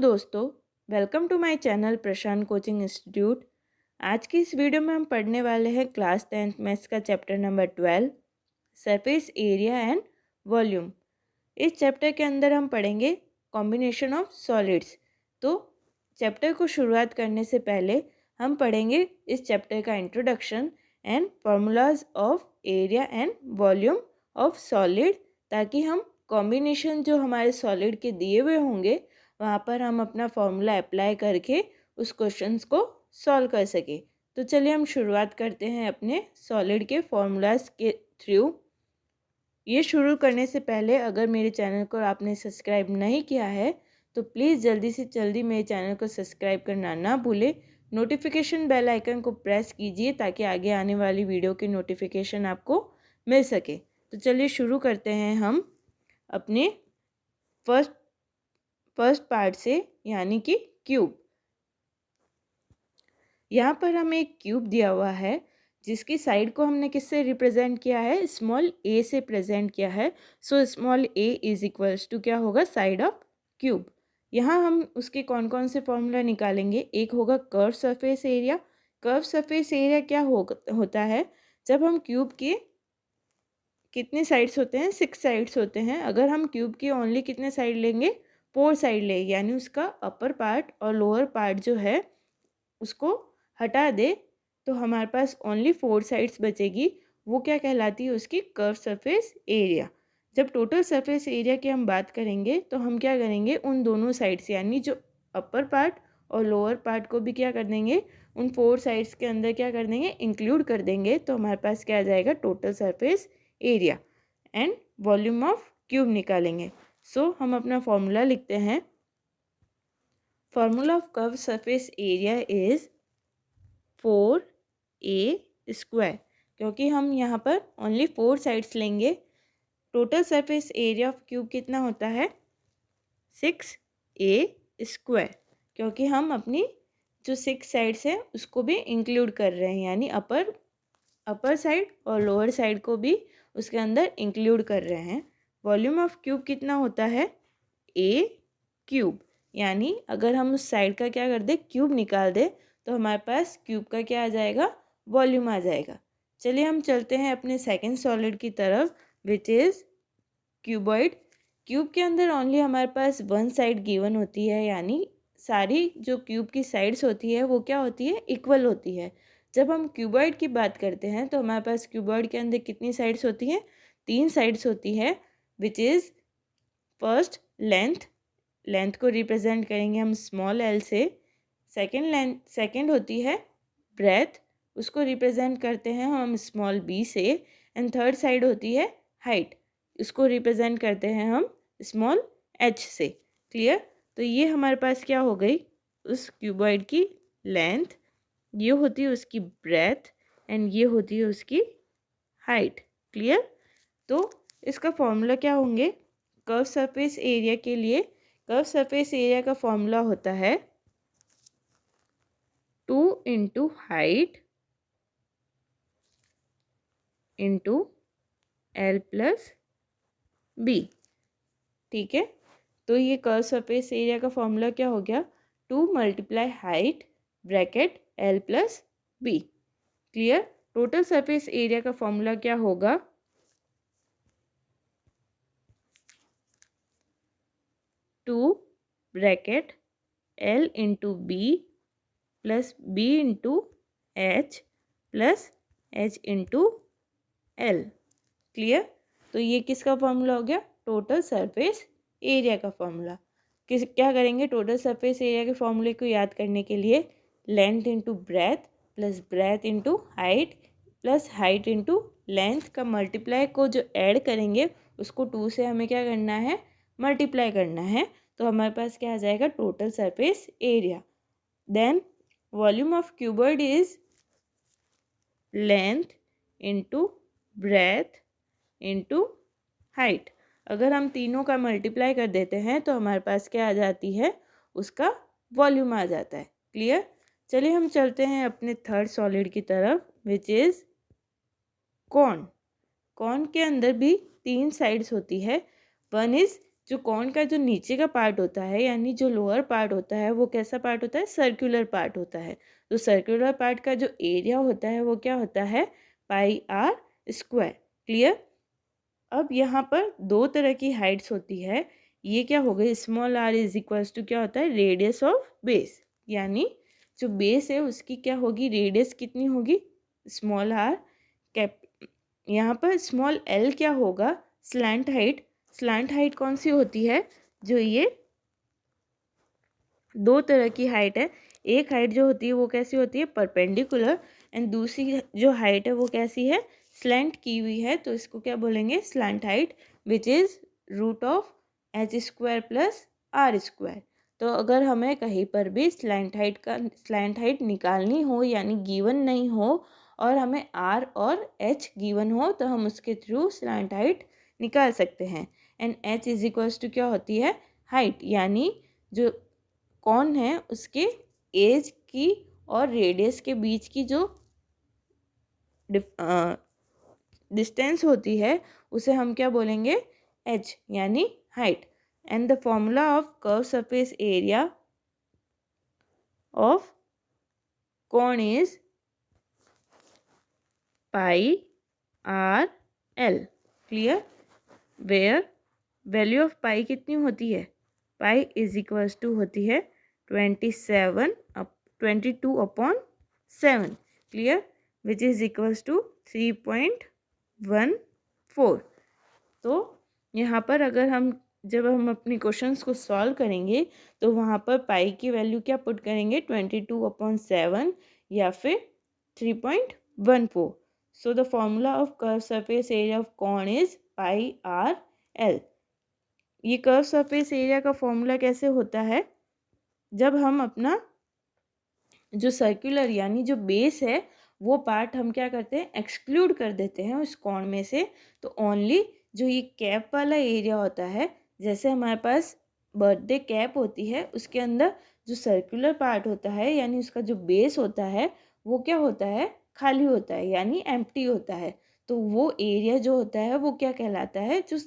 दोस्तों, welcome to my channel Prashant coaching institute. आज की इस वीडियो में हम पढ़ने वाले हैं क्लास 10th मैथ्स का chapter number 12 surface area and volume. इस चैप्टर के अंदर हम पढ़ेंगे कॉम्बिनेशन ऑफ सॉलिड्स। तो चैप्टर को शुरुआत करने से पहले हम पढ़ेंगे इस चैप्टर का introduction and formulas of area and volume of solid, ताकि हम कॉम्बिनेशन जो हमारे सॉलिड के दिए हुए होंगे वहाँ पर हम अपना फॉर्मूला अप्लाई करके उस क्वेश्चंस को सॉल्व कर सके। तो चलिए हम शुरुआत करते हैं अपने सॉलिड के फॉर्मूलाज के थ्रू। ये शुरू करने से पहले अगर मेरे चैनल को आपने सब्सक्राइब नहीं किया है तो प्लीज़ जल्दी से जल्दी मेरे चैनल को सब्सक्राइब करना ना भूलें। नोटिफिकेशन बेल आइकन को प्रेस कीजिए ताकि आगे आने वाली वीडियो की नोटिफिकेशन आपको मिल सके। तो चलिए शुरू करते हैं हम अपने फर्स्ट पार्ट से, यानी कि क्यूब। यहाँ पर हमें एक क्यूब दिया हुआ है जिसकी साइड को हमने किससे रिप्रेजेंट किया है, स्मॉल ए से प्रेजेंट किया है। So small A is equals to क्या होगा, साइड ऑफ क्यूब। यहाँ हम उसके कौन कौन से फॉर्मूला निकालेंगे। एक होगा curve surface area. Curve surface area क्या होता है, जब हम क्यूब के कितने साइड्स होते हैं, 6 साइड्स होते हैं। अगर हम क्यूब के ओनली कितने साइड लेंगे, 4 साइड ले, यानी उसका अपर पार्ट और लोअर पार्ट जो है उसको हटा दे तो हमारे पास ओनली 4 साइड्स बचेगी। वो क्या कहलाती है, उसकी कर्व सरफेस एरिया। जब टोटल सरफेस एरिया की हम बात करेंगे तो हम क्या करेंगे, उन दोनों साइड्स यानी जो अपर पार्ट और लोअर पार्ट को भी क्या कर देंगे, उन 4 साइड्स के अंदर क्या कर देंगे, इंक्लूड कर देंगे। तो हमारे पास क्या आ जाएगा, total surface area and volume of cube निकालेंगे। सो हम अपना फॉर्मूला लिखते हैं। Formula of curve surface area is 4a², क्योंकि हम यहाँ पर ओनली 4 साइड्स लेंगे। Total surface area of cube कितना होता है, 6a², क्योंकि हम अपनी जो 6 साइड्स है उसको भी इंक्लूड कर रहे हैं, यानी अपर साइड और लोअर साइड को भी उसके अंदर इंक्लूड कर रहे हैं। वॉल्यूम ऑफ क्यूब कितना होता है, a³, यानी अगर हम उस साइड का क्या कर दे, क्यूब निकाल दे तो हमारे पास क्यूब का क्या आ जाएगा, वॉल्यूम आ जाएगा। चलिए हम चलते हैं अपने सेकंड सॉलिड की तरफ, विच इज़ क्यूबॉइड। क्यूब के अंदर ओनली हमारे पास 1 साइड गिवन होती है, यानी सारी जो क्यूब की साइड्स होती है वो क्या होती है, इक्वल होती है। जब हम क्यूबॉइड की बात करते हैं तो हमारे पास क्यूबॉइड के अंदर कितनी साइड्स होती हैं, 3 साइड्स होती है, विच इज़ फर्स्ट लेंथ को रिप्रेजेंट करेंगे हम स्मॉल एल से। सेकंड होती है ब्रेथ, उसको रिप्रेजेंट करते हैं हम स्मॉल बी से। एंड थर्ड साइड होती है हाइट, उसको रिप्रेजेंट करते हैं हम स्मॉल एच से। क्लियर। तो ये हमारे पास क्या हो गई, उस क्यूबॉइड की लेंथ, ये होती है उसकी ब्रेथ एंड ये होती है उसकी हाइट। क्लियर। तो इसका फॉर्मूला क्या होंगे, कर्व सरफेस एरिया के लिए कर्व सरफेस एरिया का फॉर्मूला होता है 2 into height into L plus B. ठीक है। तो ये कर्व सरफेस एरिया का फॉर्मूला क्या हो गया, 2 multiply height bracket L plus B. Clear. Total surface area का फॉर्मूला क्या होगा, 2 bracket L into B plus B into H plus H into L. Clear. तो ये किसका फॉर्मूला हो गया, टोटल सरफेस एरिया का फॉर्मूला। क्या करेंगे, टोटल सरफेस एरिया के फॉर्मूले को याद करने के लिए length into breath plus breadth into height plus height into length का मल्टीप्लाई को जो ऐड करेंगे उसको 2 से हमें क्या करना है, मल्टीप्लाई करना है। तो हमारे पास क्या आ जाएगा, total surface area. Then volume of cuboid is length into breadth into height. अगर हम तीनों का मल्टीप्लाई कर देते हैं तो हमारे पास क्या आ जाती है, उसका वॉल्यूम आ जाता है। क्लियर। चलिए हम चलते हैं अपने थर्ड सॉलिड की तरफ, विच इज़ कॉन। कॉन के अंदर भी 3 साइड्स होती है। वन इज़ जो कॉन का जो नीचे का पार्ट होता है यानी जो लोअर पार्ट होता है वो कैसा पार्ट होता है, सर्कुलर पार्ट होता है। तो सर्कुलर पार्ट का जो एरिया होता है वो क्या होता है, पाई आर स्क्वायर। क्लियर। अब यहाँ पर दो तरह की हाइट्स होती है। ये क्या हो गई, small R is equals to क्या होता है, रेडियस ऑफ बेस, यानी जो बेस है उसकी क्या होगी, रेडियस कितनी होगी, स्मॉल आर। कैप यहाँ पर स्मॉल एल क्या होगा, स्लैंट हाइट। स्लैंट हाइट कौन सी होती है, जो ये दो तरह की हाइट है। एक हाइट जो होती है वो कैसी होती है, परपेंडिकुलर, एंड दूसरी जो हाइट है वो कैसी है, स्लैंट की हुई है। तो इसको क्या बोलेंगे, slant height, which is root of H square plus R square. तो अगर हमें कहीं पर भी स्लैंट हाइट निकालनी हो यानी गिवन नहीं हो और हमें आर और एच गिवन हो तो हम उसके थ्रू स्लैंट हाइट निकाल सकते हैं। And H is equals to क्या होती है, हाइट, यानी जो कौन है उसके एज की और रेडियस के बीच की जो डिस्टेंस होती है उसे हम क्या बोलेंगे, एच, यानी height. And the formula of curve surface area of cone is pi R L. Clear. Where value of pi कितनी होती है, पाई इज इक्वल्स टू होती है 22/7। Clear, which is equals to 3.14। तो यहाँ पर अगर हम जब हम अपनी क्वेश्चंस को सॉल्व करेंगे तो वहाँ पर पाई की वैल्यू क्या पुट करेंगे, 22/7 या फिर 3.14। So the formula of curve surface area of cone is pi R L. ये कर्व सरफेस एरिया का फॉर्मूला कैसे होता है, जब हम अपना जो सर्कुलर यानी जो बेस है वो पार्ट हम क्या करते हैं, एक्सक्लूड कर देते हैं उस कॉन में से। तो ओनली जो ये कैप वाला एरिया होता है, जैसे हमारे पास बर्थडे कैप होती है उसके अंदर जो सर्कुलर पार्ट होता है यानी उसका जो बेस होता है वो क्या होता है, खाली होता है यानी एम्प्टी होता है। तो वो एरिया जो होता है वो क्या कहलाता है, जो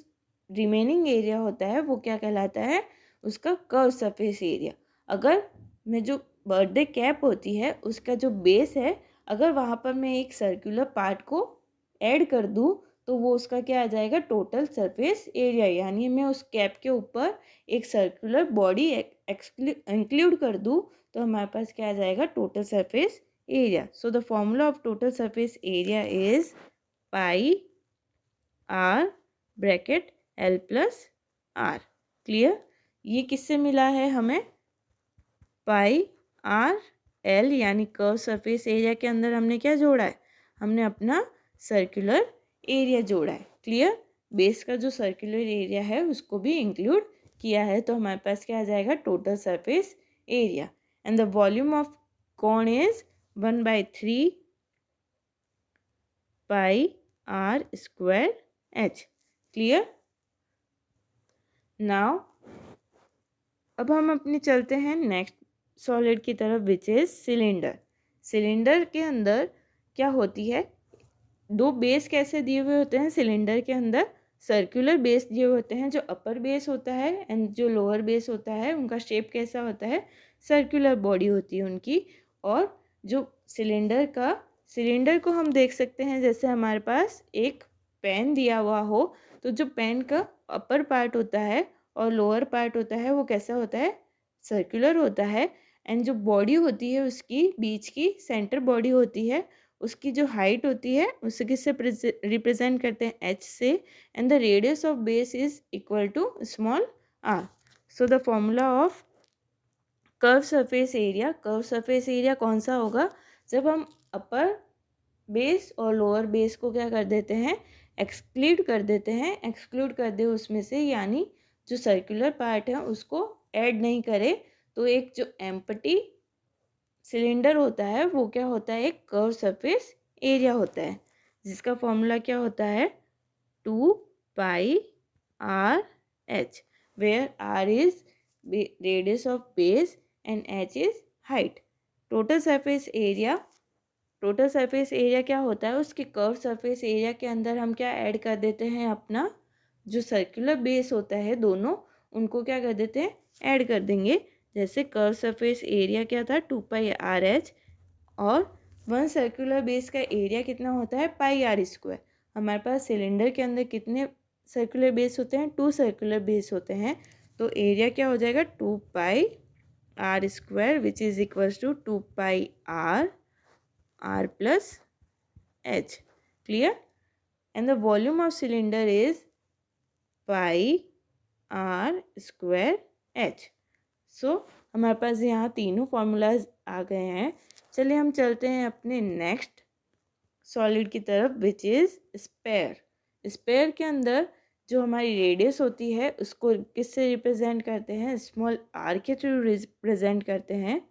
रिमेनिंग एरिया होता है वो क्या कहलाता है, उसका कर्व सरफेस एरिया। अगर मैं जो बर्थडे कैप होती है उसका जो बेस है, अगर वहाँ पर मैं एक सर्कुलर पार्ट को ऐड कर दूँ तो वो उसका क्या आ जाएगा, टोटल सरफेस एरिया, यानी मैं उस कैप के ऊपर एक सर्कुलर बॉडी इंक्लूड कर दूँ तो हमारे पास क्या आ जाएगा, total surface area. So the formula of total surface area is pi R bracket L plus R. Clear. ये किससे मिला है हमें, पाई आर एल यानी कर्व सरफेस एरिया के अंदर हमने क्या जोड़ा है, हमने अपना सर्कुलर एरिया जोड़ा है। क्लियर। बेस का जो सर्कुलर एरिया है उसको भी इंक्लूड किया है तो हमारे पास क्या आ जाएगा, total surface area. And the volume of cone is 1/3 pi R square H. Clear. Now अब हम अपने चलते हैं नेक्स्ट सॉलिड की तरफ, विच इज सिलेंडर। सिलेंडर के अंदर क्या होती है, दो बेस कैसे दिए हुए होते हैं सिलेंडर के अंदर, सर्कुलर बेस दिए हुए होते हैं, जो अपर बेस होता है एंड जो लोअर बेस होता है उनका शेप कैसा होता है, सर्कुलर बॉडी होती है उनकी। और जो सिलेंडर को हम देख सकते हैं जैसे हमारे पास एक पेन दिया हुआ हो, तो जो पेन का अपर पार्ट होता है और लोअर पार्ट होता है वो कैसा होता है, सर्कुलर होता है। एंड जो बॉडी होती है उसकी बीच की सेंटर बॉडी होती है, उसकी जो हाइट होती है उसे किससे रिप्रेजेंट करते हैं, एच से। And the radius of base is equal to small R. So the formula of curve surface area, curve surface area कौन सा होगा, जब हम अपर बेस और लोअर बेस को क्या कर देते हैं, एक्सक्लूड कर देते हैं, एक्सक्लूड कर दे उसमें से, यानी जो सर्कुलर पार्ट है उसको ऐड नहीं करे, तो एक जो एम्प्टी सिलेंडर होता है वो क्या होता है, एक कर्व सरफेस एरिया होता है, जिसका फॉर्मूला क्या होता है, 2 pi R H, where R is radius of base and H is height. Total surface area, total surface area क्या होता है, उसके कर्व सरफेस एरिया के अंदर हम क्या ऐड कर देते हैं, अपना जो सर्कुलर बेस होता है दोनों, उनको क्या कर देते हैं, ऐड कर देंगे। जैसे कर्व सरफेस एरिया क्या था, 2πRh, और वन सर्कुलर बेस का एरिया कितना होता है, πr²। हमारे पास सिलेंडर के अंदर कितने सर्कुलर बेस होते हैं, 2 सर्कुलर बेस होते हैं, तो एरिया क्या हो जाएगा, 2πr² which is equals to 2πr r plus h। Clear? And the volume of cylinder is πr² h। सो हमारे पास यहाँ तीनों फॉर्मूलाज आ गए हैं। चलिए हम चलते हैं अपने नेक्स्ट सॉलिड की तरफ विच इज़ स्पेयर। स्पेयर के अंदर जो हमारी रेडियस होती है उसको किससे रिप्रेजेंट करते हैं, स्मॉल आर के थ्रू रिप्रेजेंट करते हैं।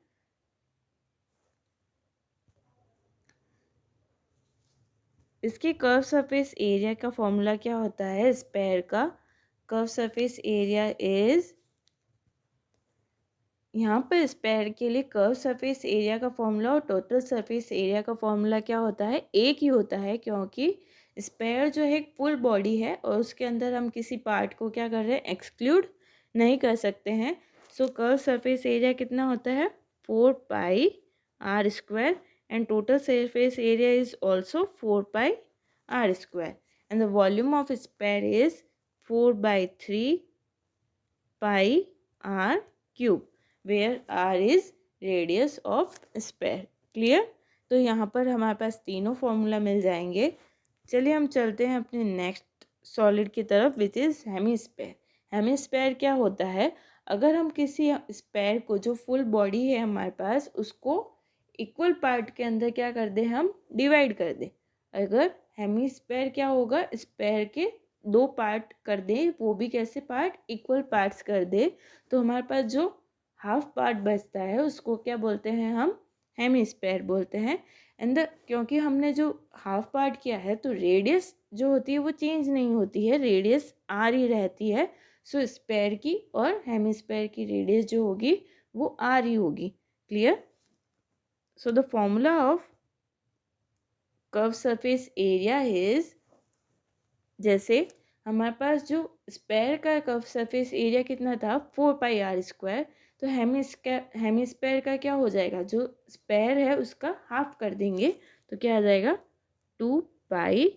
इसके कर्व सरफेस एरिया का फॉर्मूला क्या होता है, स्पेयर का कर्व सरफेस एरिया इज, यहाँ पर स्पेयर के लिए कर्व सरफेस एरिया का फॉर्मूला और टोटल सरफेस एरिया का फॉर्मूला क्या होता है, एक ही होता है, क्योंकि स्पेयर जो है एक फुल बॉडी है और उसके अंदर हम किसी पार्ट को क्या कर रहे हैं, एक्सक्लूड नहीं कर सकते हैं। सो कर्व सरफेस एरिया कितना होता है, 4πr² and total surface area is also 4πr² and the volume of sphere is 4/3πr³ where r is radius of sphere। Clear? तो यहाँ पर हमारे पास तीनों फॉर्मूला मिल जाएंगे। चलिए हम चलते हैं अपने नेक्स्ट सॉलिड की तरफ विच इज़ हेमीस्फेयर। हेमीस्फेयर क्या होता है, अगर हम किसी स्पेयर को, जो फुल बॉडी है हमारे पास, उसको इक्वल पार्ट के अंदर क्या कर दे, हम डिवाइड कर दे। अगर हेमीस्फेयर क्या होगा, स्पेयर के 2 पार्ट कर दे, वो भी कैसे पार्ट, इक्वल पार्ट्स कर दे, तो हमारे पास जो हाफ पार्ट बचता है उसको क्या बोलते हैं, हम हेमीस्फेयर बोलते हैं। एंड क्योंकि हमने जो हाफ पार्ट किया है तो रेडियस जो होती है वो चेंज नहीं होती है, रेडियस आर ही रहती है। सो स्पेयर की और हेमीस्फेयर की रेडियस जो होगी वो आर ही होगी। Clear? So the formula of curve surface area is, जैसे हमारे पास जो स्पेयर का कर्व सरफेस एरिया कितना था, 4πr², तो हेमीस्फेयर का क्या हो जाएगा, जो स्पेयर है उसका हाफ कर देंगे तो क्या आ जाएगा, 2πr²।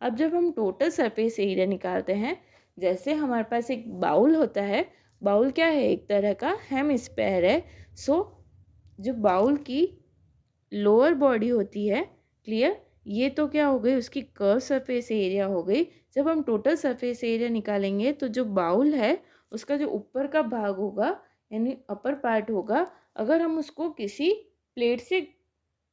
अब जब हम टोटल सरफेस एरिया निकालते हैं, जैसे हमारे पास एक बाउल होता है, बाउल क्या है, एक तरह का हेमीस्फेयर है। सो जो बाउल की लोअर बॉडी होती है, क्लियर, ये तो क्या हो गई, उसकी कर्व सरफेस एरिया हो गई। जब हम टोटल सरफेस एरिया निकालेंगे तो जो बाउल है उसका जो ऊपर का भाग होगा यानी अपर पार्ट होगा, अगर हम उसको किसी प्लेट से,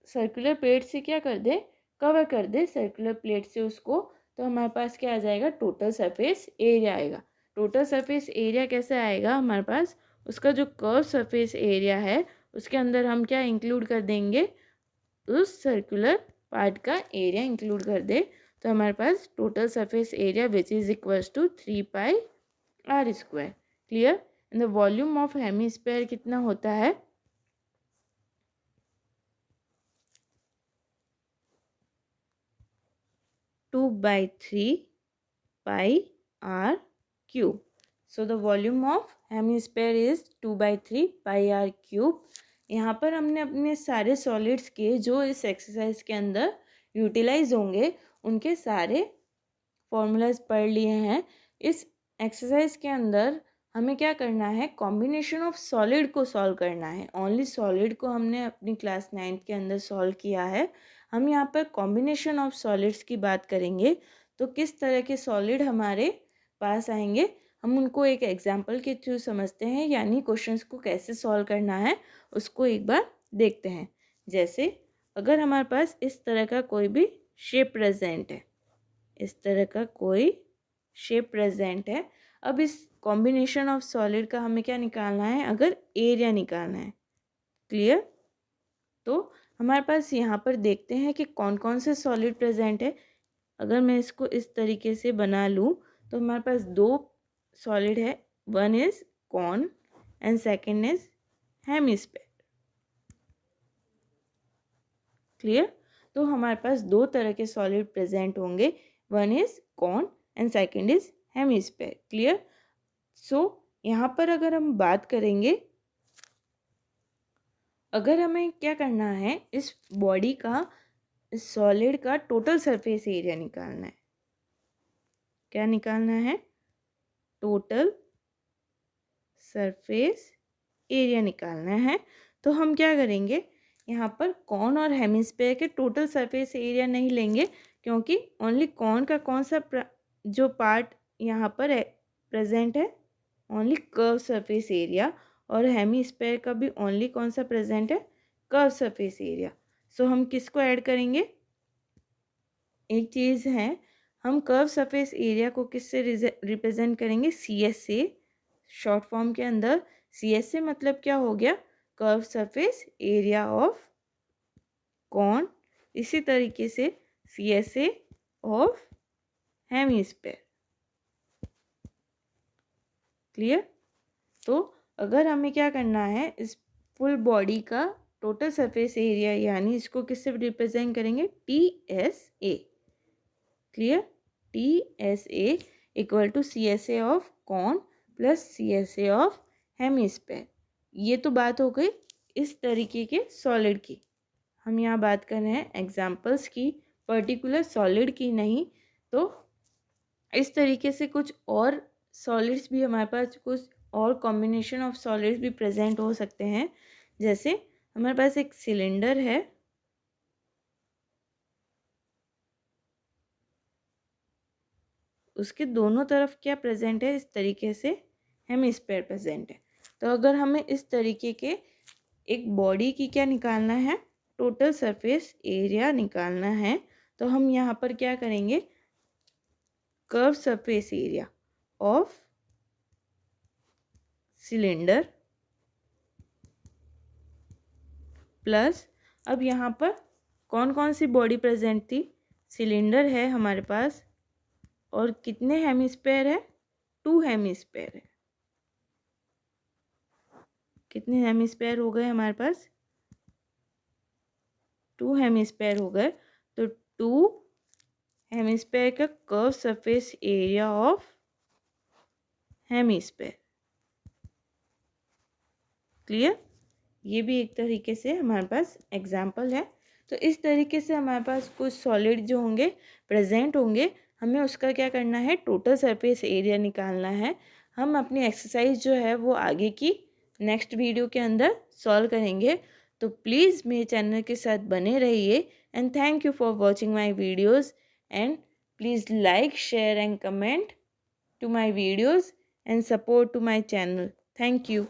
सर्कुलर प्लेट से क्या कर दे, कवर कर दे सर्कुलर प्लेट से उसको, तो हमारे पास क्या आ जाएगा, टोटल सरफेस एरिया आएगा। टोटल सरफेस एरिया कैसे आएगा, हमारे पास उसका जो कर्व सरफेस एरिया है उसके अंदर हम क्या इंक्लूड कर देंगे, उस सर्कुलर पार्ट का एरिया इंक्लूड कर दे, तो हमारे पास total surface area which is equals to 3πr²। Clear? And the volume of hemisphere कितना होता है, 2/3πr³। So the volume of hemisphere is 2/3πr³। यहाँ पर हमने अपने सारे सॉलिड्स के जो इस एक्सरसाइज के अंदर यूटिलाइज होंगे उनके सारे फॉर्मूलाज पढ़ लिए हैं। इस एक्सरसाइज के अंदर हमें क्या करना है, कॉम्बिनेशन ऑफ सॉलिड को सॉल्व करना है। ओनली सॉलिड को हमने अपनी क्लास 9th के अंदर सॉल्व किया है। हम यहाँ पर कॉम्बिनेशन ऑफ सॉलिड्स की बात करेंगे, तो किस तरह के सॉलिड हमारे पास आएंगे हम उनको एक एग्जाम्पल के थ्रू समझते हैं, यानी क्वेश्चंस को कैसे सॉल्व करना है उसको एक बार देखते हैं। जैसे अगर हमारे पास इस तरह का कोई भी शेप प्रेजेंट है, इस तरह का कोई शेप प्रेजेंट है, अब इस कॉम्बिनेशन ऑफ सॉलिड का हमें क्या निकालना है, अगर एरिया निकालना है। क्लियर? तो हमारे पास यहाँ पर देखते हैं कि कौन कौन से सॉलिड प्रेजेंट है। अगर मैं इसको इस तरीके से बना लूँ तो हमारे पास 2 सॉलिड है, one is cone and second is hemisphere. Clear? तो हमारे पास 2 तरह के सॉलिड प्रेजेंट होंगे, one is cone and second is hemisphere. Clear. So यहाँ पर अगर हम बात करेंगे, अगर हमें क्या करना है, इस बॉडी का, इस सॉलिड का टोटल सरफेस एरिया निकालना है। क्या निकालना है? टोटल सरफेस एरिया निकालना है। तो हम क्या करेंगे, यहाँ पर कॉन और हेमिस्फेयर के टोटल सरफेस एरिया नहीं लेंगे, क्योंकि ओनली कॉन का कौन सा जो पार्ट यहाँ पर है प्रेजेंट है, ओनली कर्व सरफेस एरिया, और हेमिस्फेयर का भी ओनली कौन सा प्रेजेंट है, कर्व सरफेस एरिया। सो हम किसको ऐड करेंगे? एक चीज़ है, हम कर्व सरफेस एरिया को किससे रिप्रेजेंट करेंगे? सी एस से। शॉर्ट फॉर्म के अंदर सी एस से मतलब क्या हो गया? Curve surface area of cone. इसी तरीके से C S A of hemisphere. Clear. तो अगर हमें क्या करना है, इस फुल बॉडी का टोटल सरफेस एरिया, यानी इसको किससे रिप्रेजेंट करेंगे? T S A. Clear. T S A equal to C S A of cone plus C S A of hemisphere. ये तो बात हो गई इस तरीके के सॉलिड की। हम यहाँ बात कर रहे हैं एग्जाम्पल्स की, पर्टिकुलर सॉलिड की नहीं। तो इस तरीके से कुछ और सॉलिड्स भी हमारे पास, कुछ और कॉम्बिनेशन ऑफ सॉलिड्स भी प्रेजेंट हो सकते हैं। जैसे हमारे पास एक सिलेंडर है, उसके दोनों तरफ क्या प्रेजेंट है? इस तरीके से हेमिस्फेयर प्रेजेंट है। तो अगर हमें इस तरीके के एक बॉडी की क्या निकालना है? टोटल सरफेस एरिया निकालना है। तो हम यहाँ पर क्या करेंगे? Curve surface area of cylinder plus, अब यहाँ पर कौन कौन सी बॉडी प्रेजेंट थी? सिलेंडर है हमारे पास, और कितने हेमिस्फेयर है? 2 हेमिस्फेयर है। कितने हेमिस्फेयर हो गए हमारे पास? 2 हेमिस्फेयर हो गए। तो 2 हेमिस्फेयर का curve surface area of hemisphere. Clear. ये भी एक तरीके से हमारे पास एग्जाम्पल है। तो इस तरीके से हमारे पास कुछ सॉलिड जो होंगे, प्रेजेंट होंगे, हमें उसका क्या करना है? टोटल सरफेस एरिया निकालना है। हम अपनी एक्सरसाइज जो है वो आगे की नेक्स्ट वीडियो के अंदर सॉल्व करेंगे। तो प्लीज़ मेरे चैनल के साथ बने रहिए। And thank you for watching my videos. And please like, share and comment to my videos and support to my channel. Thank you.